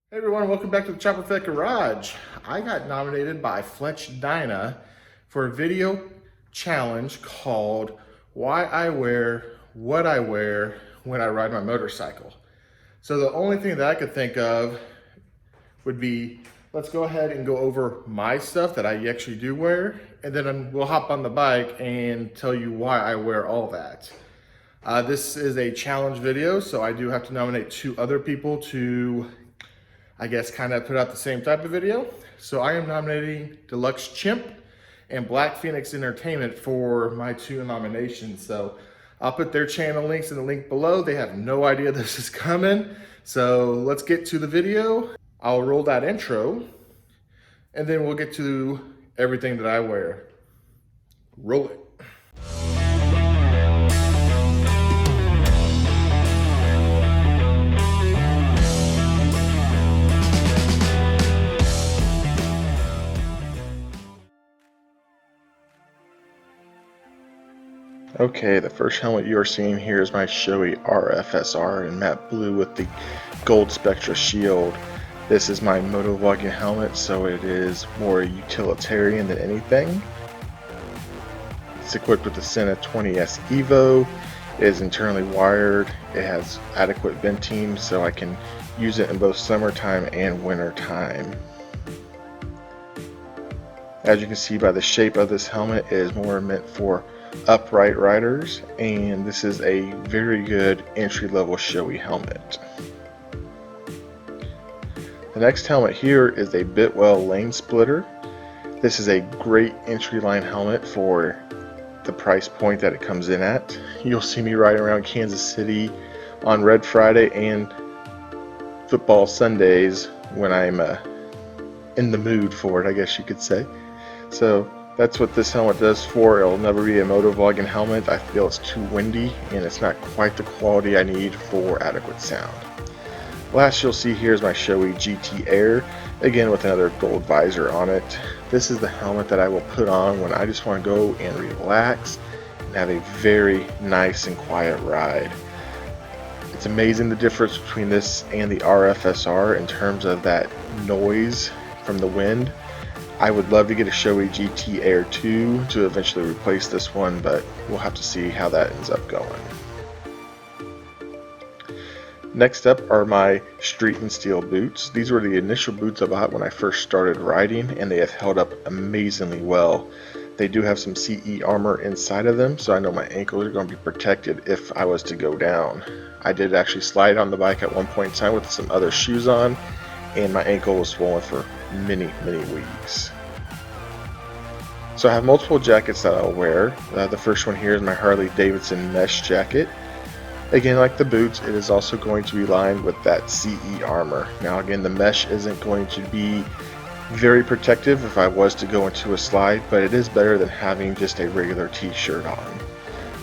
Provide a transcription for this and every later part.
Hey everyone, welcome back to the ChopperFett Garage. I got nominated by FletchDyna for a video challenge called Why I Wear What I Wear When I Ride My Motorcycle. So the only thing that I could think of would be, let's go ahead and go over my stuff that I actually do wear, and then we'll hop on the bike and tell you why I wear all that. This is a challenge video, so I do have to nominate 2 other people to, I guess, kind of put out the same type of video. So I am nominating Deluxe Chimp and Blackphoenix Entertainment for my 2 nominations. So I'll put their channel links in the link below. They have no idea this is coming. So let's get to the video. I'll roll that intro and then we'll get to everything that I wear. Roll it. Okay, the first helmet you are seeing here is my Shoei RFSR in matte blue with the gold Spectra shield. This is my moto vlogging helmet, so it is more utilitarian than anything. It's equipped with the Sena 20S Evo. It is internally wired. It has adequate venting, so I can use it in both summertime and winter time. As you can see by the shape of this helmet, it is more meant for upright riders, and this is a very good entry-level Shoei helmet. The next helmet here is a Biltwell lane splitter. This is a great entry line helmet for the price point that it comes in at. You'll see me riding around Kansas City on Red Friday and football Sundays when I'm in the mood for it, I guess you could say. So that's what this helmet does for. It'll never be a moto vlogging helmet. I feel it's too windy and it's not quite the quality I need for adequate sound. Last you'll see here is my Shoei GT Air, again with another gold visor on it. This is the helmet that I will put on when I just want to go and relax and have a very nice and quiet ride. It's amazing the difference between this and the RFSR in terms of that noise from the wind. I would love to get a Shoei GT Air 2 to eventually replace this one, but we'll have to see how that ends up going. Next up are my Street and Steel boots. These were the initial boots I bought when I first started riding, and they have held up amazingly well. They do have some CE armor inside of them, so I know my ankles are going to be protected if I was to go down. I did actually slide on the bike at one point in time with some other shoes on, and my ankle was swollen for many weeks. So I have multiple jackets that I'll wear. The first one here is my Harley-Davidson mesh jacket. Again, like the boots, it is also going to be lined with that CE armor. Now again, the mesh isn't going to be very protective if I was to go into a slide, but it is better than having just a regular t-shirt on.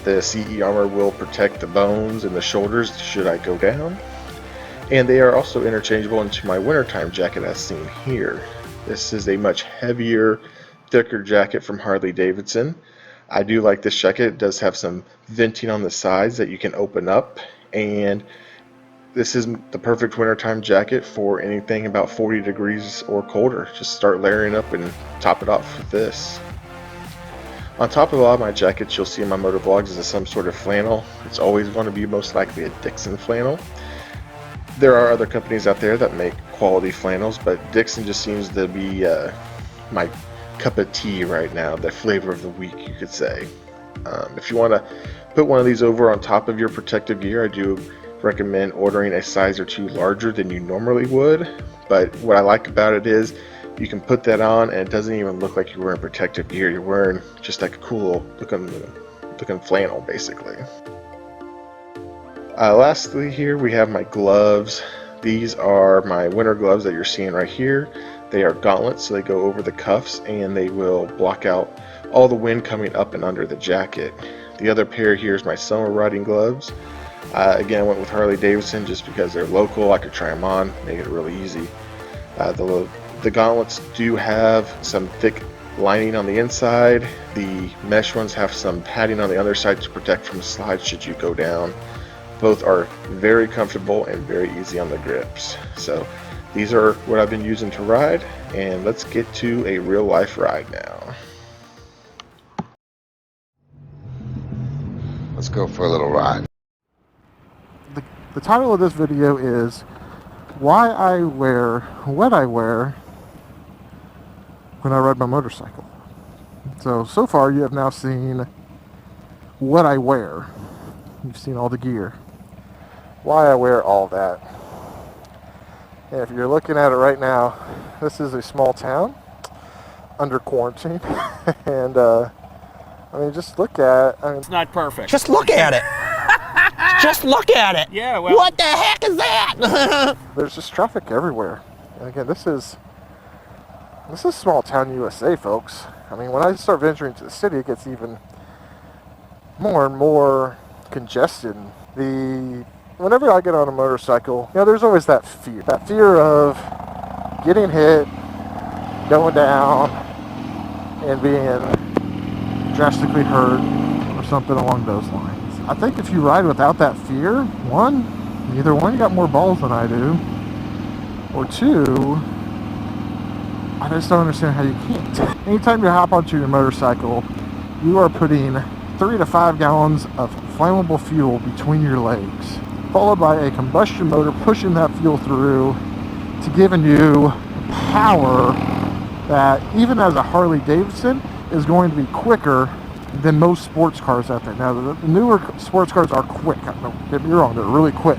The CE armor will protect the bones and the shoulders should I go down. And they are also interchangeable into my wintertime jacket as seen here. This is a much heavier, thicker jacket from Harley-Davidson. I do like this jacket. It does have some venting on the sides that you can open up, and this is the perfect wintertime jacket for anything about 40 degrees or colder. Just start layering up and top it off with this. On top of a lot of my jackets you'll see in my motor vlogs is some sort of flannel. It's always going to be most likely a Dixon flannel. There are other companies out there that make quality flannels, but Dixon just seems to be my cup of tea right now, the flavor of the week you could say. If you want to put one of these over on top of your protective gear, I do recommend ordering a size or 2 larger than you normally would, but what I like about it is you can put that on and it doesn't even look like you're wearing protective gear. You're wearing just like a cool looking flannel basically. Lastly here we have my gloves. These are my winter gloves that you're seeing right here. They are Gauntlet, so they go over the cuffs and they will block out all the wind coming up and under the jacket. The other pair here is my summer riding gloves. Again, I went with Harley-Davidson just because they're local. I could try them on, make it really easy. The gauntlets do have some thick lining on the inside. The mesh ones have some padding on the other side to protect from slides should you go down. Both are very comfortable and very easy on the grips. So These are what I've been using to ride, and let's get to a real life ride now. Let's go for a little ride. The title of this video is why I wear what I wear when I ride my motorcycle. So far you have now seen what I wear. You've seen all the gear. Why I wear all that. And if you're looking at it right now, this is a small town under quarantine. And I mean, just look at it. It's not perfect. Just look at it. Just look at it. Yeah, well. What the heck is that? There's just traffic everywhere. And again, this is small town USA, folks. I mean, when I start venturing to the city, it gets even more and more congested. Whenever I get on a motorcycle, you know, there's always that fear of getting hit, going down, and being drastically hurt or something along those lines. I think if you ride without that fear, either one, you got more balls than I do, or two, I just don't understand how you can't. Anytime you hop onto your motorcycle, you are putting 3 to 5 gallons of flammable fuel between your legs, followed by a combustion motor pushing that fuel through to giving you power that, even as a Harley-Davidson, is going to be quicker than most sports cars out there. Now, the newer sports cars are quick. Don't get me wrong, they're really quick.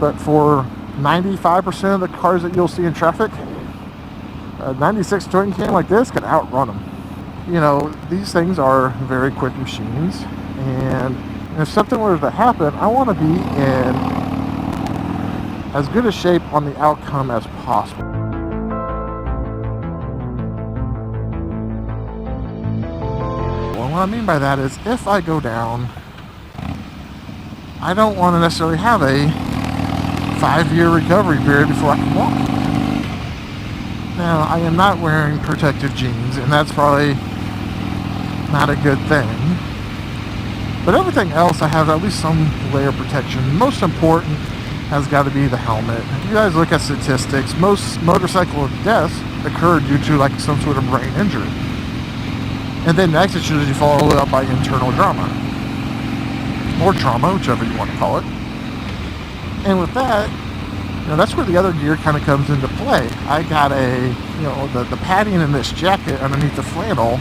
But for 95% of the cars that you'll see in traffic, a 96 twin cam like this can outrun them. You know, these things are very quick machines, and if something were to happen, I want to be in as good a shape on the outcome as possible. Well, what I mean by that is, if I go down, I don't want to necessarily have a 5-year recovery period before I can walk. Now, I am not wearing protective jeans, and that's probably not a good thing. But everything else, I have at least some layer of protection. Most important has got to be the helmet. If you guys look at statistics, most motorcycle deaths occur due to like some sort of brain injury. And then next it's usually followed up by internal drama. Or trauma, whichever you want to call it. And with that, you know, that's where the other gear kind of comes into play. I got the padding in this jacket underneath the flannel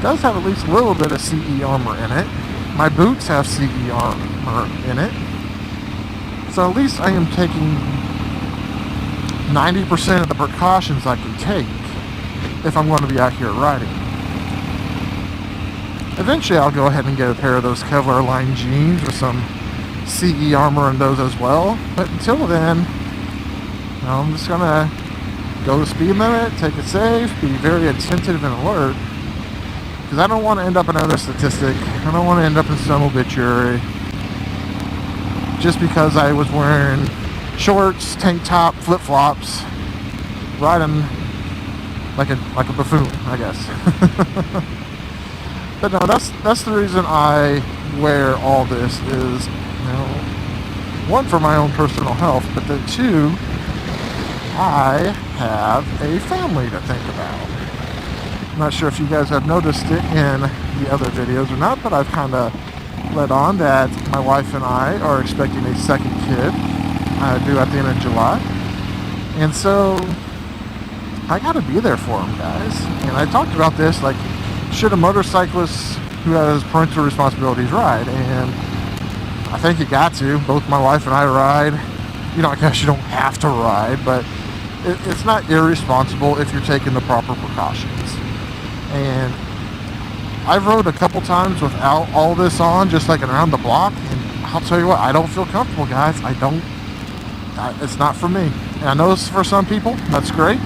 does have at least a little bit of CE armor in it. My boots have CE armor in it. So at least I am taking 90% of the precautions I can take if I'm going to be out here riding. Eventually I'll go ahead and get a pair of those Kevlar line jeans with some CE armor in those as well. But until then, you know, I'm just going to go the speed limit, take it safe, be very attentive and alert. Because I don't want to end up another statistic. I don't want to end up in some obituary just because I was wearing shorts, tank top, flip-flops, riding like a buffoon, I guess. But no, that's the reason I wear all this is, you know, one, for my own personal health, but then two, I have a family to think about. I'm not sure if you guys have noticed it in the other videos or not, but I've kind of led on that my wife and I are expecting a second kid due at the end of July. And so I got to be there for them, guys. And I talked about this, like, should a motorcyclist who has parental responsibilities ride? And I think you got to. Both my wife and I ride. You know, I guess you don't have to ride, but it's not irresponsible if you're taking the proper precautions. And I've rode a couple times without all this on, just like around the block, and I'll tell you what, I don't feel comfortable, guys. It's not for me. And I know this is for some people. That's great.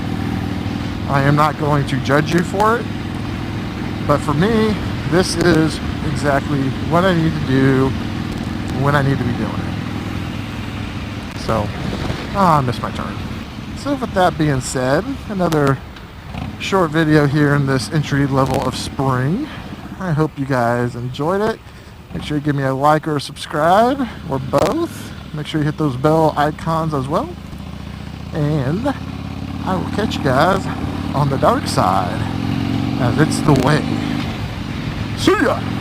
I am not going to judge you for it. But for me, this is exactly what I need to do when I need to be doing it. So, I missed my turn. So with that being said, another short video here in this entry level of spring. I hope you guys enjoyed it. Make sure you give me a like or a subscribe, or both. Make sure you hit those bell icons as well. And I will catch you guys on the dark side, as it's the way. See ya!